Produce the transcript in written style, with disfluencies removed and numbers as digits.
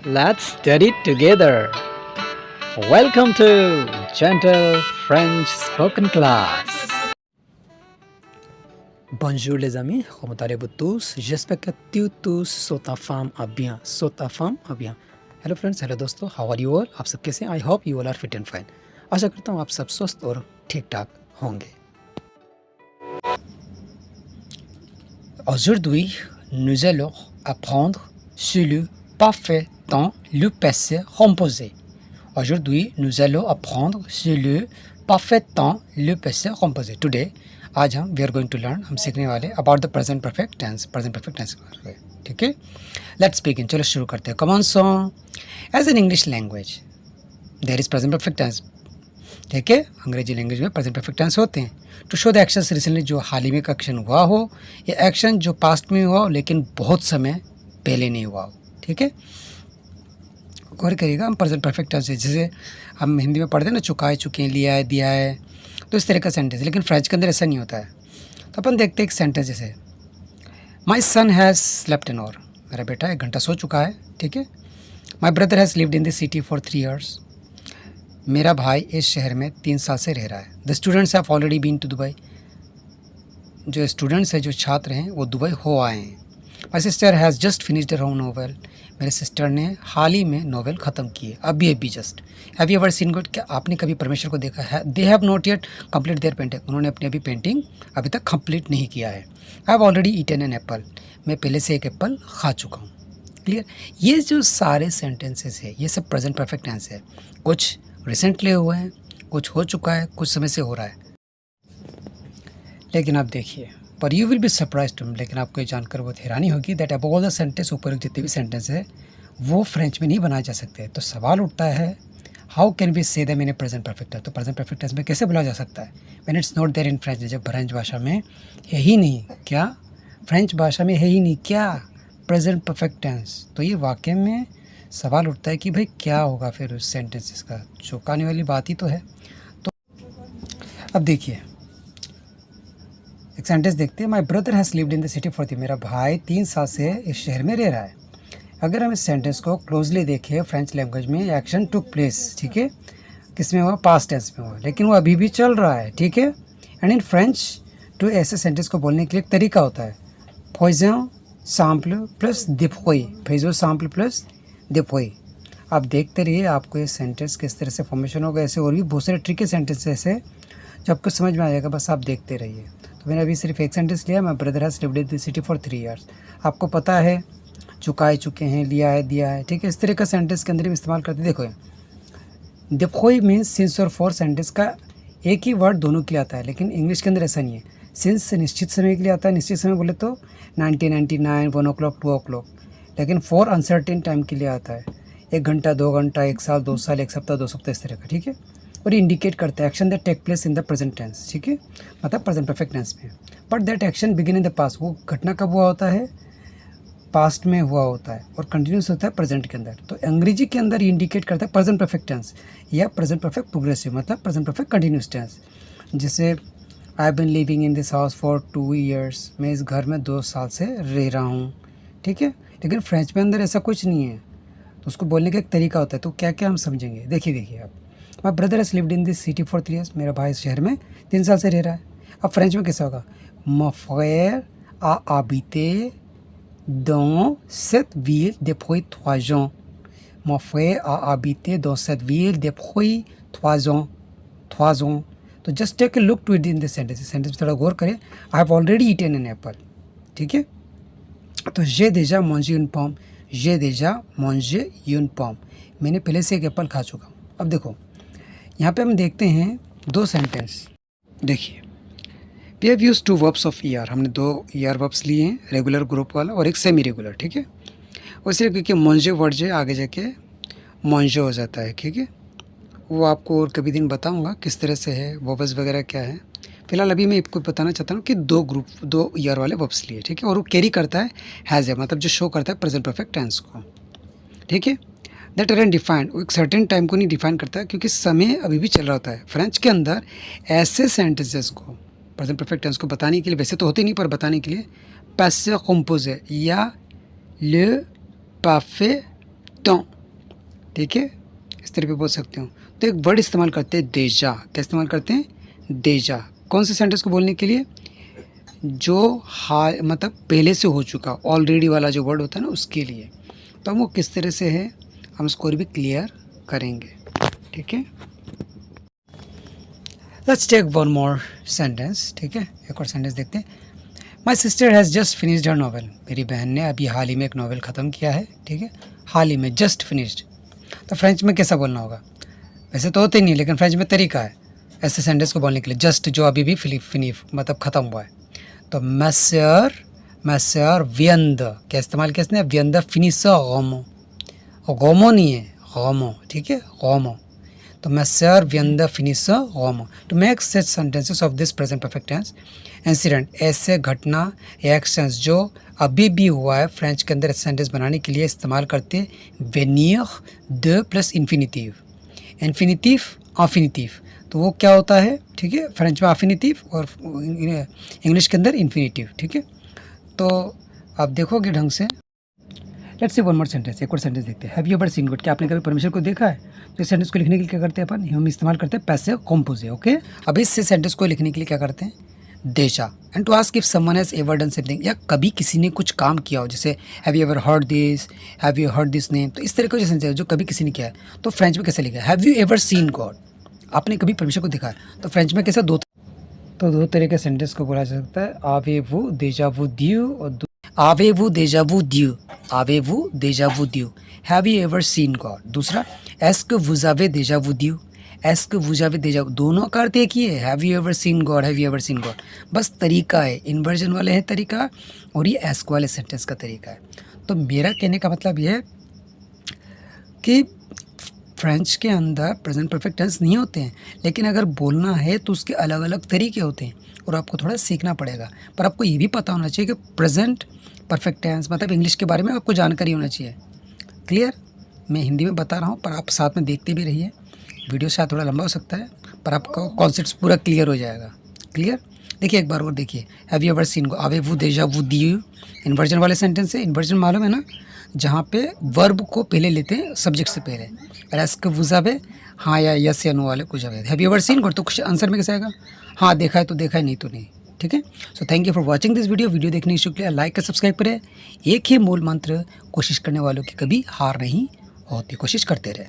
Let's study together. Welcome to Gentle French Spoken Class. Bonjour les amis, comment allez-vous tous? J'espère que tous sont en forme à bien. Hello friends, hello दोस्तों, how are you all? आप सब कैसे हैं? I hope you all are fit and fine. आशा करता हूँ आप सब स्वस्थ और ठीक ठाक होंगे. Aujourd'hui, nous allons apprendre sur le parfait temps le passé composé. Aujourd'hui, nous allons apprendre sur le parfait temps le passé composé. Today, आज हम हम सीखने वाले about the present perfect tense के बारे में. ठीक है, लेट्स बिगिन. चलो शुरू करते हैं. Commençons. As in English language, there is present perfect tense. ठीक है, अंग्रेजी लैंग्वेज में प्रेजेंट परफेक्ट टेंस होते हैं. To show the actions recently, जो हाल ही में का एक्शन हुआ हो, या एक्शन जो पास्ट में हुआ हो लेकिन बहुत समय पहले नहीं हुआ हो. ठीक है, गौर करिएगा. हम प्रेजेंट परफेक्ट टेंस है, जैसे हम हिंदी में पढ़ते हैं ना, चुकाए, चुके हैं, लिया है, दिया है, तो इस तरह का सेंटेंस. लेकिन फ्रेंच के अंदर ऐसा नहीं होता है. तो अपन देखते हैं एक सेंटेंस जैसे माई सन हैज़ स्लेप्ट एन आवर, मेरा बेटा 1 घंटा सो चुका है. ठीक है. My brother has lived in this city for 3 years, मेरा भाई इस शहर में 3 साल से रह रहा है. The students have already been to Dubai, जो स्टूडेंट्स हैं, जो छात्र हैं, वो दुबई हो आए हैं. My sister has just finished her own novel, मेरे सिस्टर ने हाल ही में नोवेल ख़त्म की है, अभी just. Have you ever seen God, क्या आपने कभी परमेश्वर को देखा है? They have not yet complete their painting, उन्होंने अपनी अभी पेंटिंग अभी तक कंप्लीट नहीं किया है. I have already eaten an apple, मैं पहले से एक एप्पल खा चुका हूँ. क्लियर. ये जो सारे सेंटेंसेस है, ये सब प्रेजेंट परफेक्ट टेंस है. कुछ रिसेंटली हुए हैं, कुछ हो चुका है, कुछ समय से हो रहा है. लेकिन आप देखिए, पर you will be surprise to, लेकिन आपको ये जानकर बहुत हैरानी होगी दैट अब ऑल द सेंटेंस, ऊपर जितने भी सेंटेंस है वो फ्रेंच में नहीं बनाए जा सकते. तो सवाल उठता है, how can we say them in a present perfect tense, तो प्रेजेंट परफेक्ट टेंस में कैसे बोला जा सकता है when it's not there in French, जब फ्रेंच भाषा में है ही नहीं. क्या फ्रेंच भाषा में है ही नहीं क्या प्रेजेंट परफेक्ट टेंस? तो ये वाकई में सवाल उठता है कि भाई क्या होगा फिर उस सेंटेंसेस का. चौंकाने वाली बात ही तो है. तो अब देखिए एक सेंटेंस देखते हैं. My brother has lived in the city for 3, मेरा भाई 3 साल से इस शहर में रह रहा है. अगर हम इस सेंटेंस को क्लोजली देखें, फ्रेंच लैंग्वेज में एक्शन टुक प्लेस, ठीक है, किस में हुआ? पास्ट टेंस में हुआ, लेकिन वो अभी भी चल रहा है. ठीक है. एंड इन फ्रेंच तो ऐसे सेंटेंस को बोलने के लिए एक तरीका होता है, फॉइजन सैम्पल प्लस दिफोई, फैजो सैम्पल प्लस दिफोई. आप देखते रहिए, आपको ये सेंटेंस किस तरह से फॉर्मेशन होगा. ऐसे और भी बहुत सारे ट्रिकी सेंटेंस ऐसे जो आपको समझ में आ जाएगा, बस आप देखते रहिए. तो मैंने अभी सिर्फ एक सेंटेंस लिया, my brother has lived in the city for 3 years. आपको पता है, चुकाए, चुके हैं, लिया है, दिया है. ठीक है, इस तरह का सेंटेंस के अंदर भी इस्तेमाल करते. देखो, दिफोई मीन्स सिंस और फॉर, सेंटेंस का एक ही वर्ड दोनों के लिए आता है, लेकिन इंग्लिश के अंदर ऐसा नहीं है. सिंस निश्चित समय के लिए आता है, निश्चित समय बोले तो 1999, 1 o'clock, 2 o'clock. लेकिन फॉर अनसर्टेन टाइम के लिए आता है, 1 घंटा, 2 घंटा, 1 साल, 2 साल, 1 सप्ताह, 2 सप्ताह, इस तरह का. ठीक है. और ये इंडिकेट करता है action that take place in the present tense. ठीक है, मतलब प्रेजेंट परफेक्ट टेंस में. But that action begin in the past, वो घटना कब हुआ होता है? पास्ट में हुआ होता है, और कंटिन्यूस होता है प्रेजेंट के अंदर. तो अंग्रेजी के अंदर ये इंडिकेट करता है प्रेजेंट परफेक्ट टेंस या प्रेजेंट परफेक्ट प्रोग्रेसिव, मतलब प्रेजेंट परफेक्ट कंटिन्यूस टेंस. जैसे I have been living in this house for 2 years, मैं इस घर में 2 साल से रह रहा हूँ. ठीक है. लेकिन फ्रेंच में अंदर ऐसा कुछ नहीं है, तो उसको बोलने का एक तरीका होता है. तो क्या क्या हम समझेंगे, देखिए आप. My brother has lived in this city for 3 years, मेरा भाई इस शहर में 3 साल से रह रहा है. अब फ्रेंच में कैसा होगा? mon frère a habité dans cette ville depuis 3 ans. Mon frère a habité dans cette ville depuis 3 ans. 3 ans. तो just take a look to it in this sentence. Sentence में थोड़ा गौर करें. I have already eaten an apple. ठीक है. तो j'ai déjà mangé une pomme, j'ai déjà mangé une pomme, मैंने पहले से एक एप्पल खा चुका हूँ. अब देखो, यहाँ पे हम देखते हैं 2 सेंटेंस. देखिए, we have use 2 verbs of ER, हमने 2 ER verbs लिए हैं, रेगुलर ग्रुप वाला और एक सेमी रेगुलर. ठीक है. और सिर्फ क्योंकि मंजे वर्जे आगे जाके मंजे हो जाता है. ठीक है. वो आपको और कभी दिन बताऊंगा किस तरह से है, वर्ब्स वगैरह क्या है. फिलहाल अभी मैं आपको बताना चाहता हूँ कि 2 ER वाले वर्ब्स लिए. ठीक है. और वो कैरी करता है हैज़ ए, मतलब जो शो करता है प्रेजेंट परफेक्ट टेंस को. ठीक है. दैट आर डिफाइंड, वो एक सर्टेन टाइम को नहीं डिफाइन करता है, क्योंकि समय अभी भी चल रहा होता है. फ्रेंच के अंदर ऐसे सेंटेंसेस को प्रेजेंट परफेक्ट टेंस को बताने के लिए, वैसे तो होते नहीं पर बताने के लिए, पैसे कंपोज है या ले पाफे temps, ठीक है, इस तरह भी बोल सकते हो। तो एक वर्ड इस्तेमाल करते हैं déjà। क्या इस्तेमाल करते हैं? déjà। कौन से सेंटेंस को बोलने के लिए? जो हाल मतलब पहले से हो चुका, ऑलरेडी वाला जो वर्ड होता है ना, उसके लिए। तो हम वो किस तरह से है, हम उसको और भी क्लियर करेंगे। ठीक है, let's take one more sentence. ठीक है, एक और सेंटेंस देखते हैं। My sister has just finished her novel. मेरी बहन ने अभी हाल ही में एक नॉवल ख़त्म किया है। ठीक है, हाल ही में, जस्ट फिनिश्ड। तो फ्रेंच में कैसा बोलना होगा? वैसे तो होते नहीं, लेकिन फ्रेंच में तरीका है ऐसे सेंटेंस को बोलने के लिए, जस्ट जो अभी भी फिनिश मतलब ख़त्म हुआ है। तो मैसर व्यंद, क्या इस्तेमाल किया इसने? व्यंद फिनिशर गोमो, और गोमो नहीं है, गोमो। ठीक है, गोमो। तो मैसर व्यंद फिनिशर गोमो। To make such sentences of this present perfect tense incident, ऐसे घटना या एक्शंस जो अभी भी हुआ है, फ्रेंच के अंदर सेंटेंस बनाने के लिए इस्तेमाल करते हैं वेनियर द प्लस इन्फिनिटिव। इन्फिनिटिव, अफिनिटिव, तो वो क्या होता है? ठीक है, फ्रेंच में अफिनिटिव और इंग्लिश के अंदर इन्फिनिटिव। ठीक है, तो आप देखोगे ढंग से। Let's see one more sentence, एक और सेंटेंस देखते हैं। Have you ever seen God? क्या आपने कभी परमेश्वर को देखा है? तो इस सेंटेंस को लिखने के लिए क्या करते हैं अपन? हम इस्तेमाल करते हैं पैसिव कॉम्पोजिट। ओके, अब इस सेंटेंस को लिखने के लिए क्या करते हैं? देशा। And to ask if someone has ever done something, या कभी किसी ने कुछ काम किया हो, जैसे have you ever heard this, have you heard this name. तो इस तरह का जो सेंटेंस जो कभी किसी ने किया है, तो फ्रेंच में कैसे लिखा है? Have you ever seen God? आपने कभी परमेश्वर को देखा है? तो फ्रेंच में कैसे? दो तरह के सेंटेंस को बोला जा सकता है, आवे वो déjà vu dieu और आवे वो déjà vu dieu, आवे वो déjà vu dieu। Have you ever seen God. दूसरा, एस्क vous avez déjà vu dieu, एस्क vous avez déjà, दोनों का अर्थ एक ही है, have you ever seen God, have you ever seen God. बस तरीका है, इन्वर्जन वाले है तरीका, और ये एस्क वाले सेंटेंस का तरीका है। तो मेरा कहने का मतलब ये है कि फ्रेंच के अंदर प्रेजेंट परफेक्ट टेंस नहीं होते हैं, लेकिन अगर बोलना है तो उसके अलग अलग तरीके होते हैं और आपको थोड़ा सीखना पड़ेगा। पर आपको ये भी पता होना चाहिए कि प्रेजेंट परफेक्ट टेंस मतलब इंग्लिश के बारे में आपको जानकारी होना चाहिए। क्लियर? मैं हिंदी में बता रहा हूँ, पर आप साथ में देखते भी रहिए। वीडियो शायद थोड़ा लंबा हो सकता है, पर आपका कॉन्सेप्ट पूरा क्लियर हो जाएगा। क्लियर? देखिए एक बार और देखिए। Have you ever seen God, आवे वो déjà vu dieu, इन्वर्जन वाले सेंटेंस है। इन्वर्जन मालूम है ना, जहाँ पे वर्ब को पहले लेते हैं सब्जेक्ट से पहले। और एस्क vous avez, हाँ या यस या नो वाले कुछ है। Have you ever seen God, तो कुछ आंसर में कैसे आएगा? हाँ देखा है तो देखा है, नहीं तो नहीं। ठीक है, so thank you for watching this video. Video देखने की शुक्रिया। लाइक कर सब्सक्राइब करें। एक ही मूल मंत्र, कोशिश करने वालों की कभी हार नहीं होती। कोशिश करते रहे।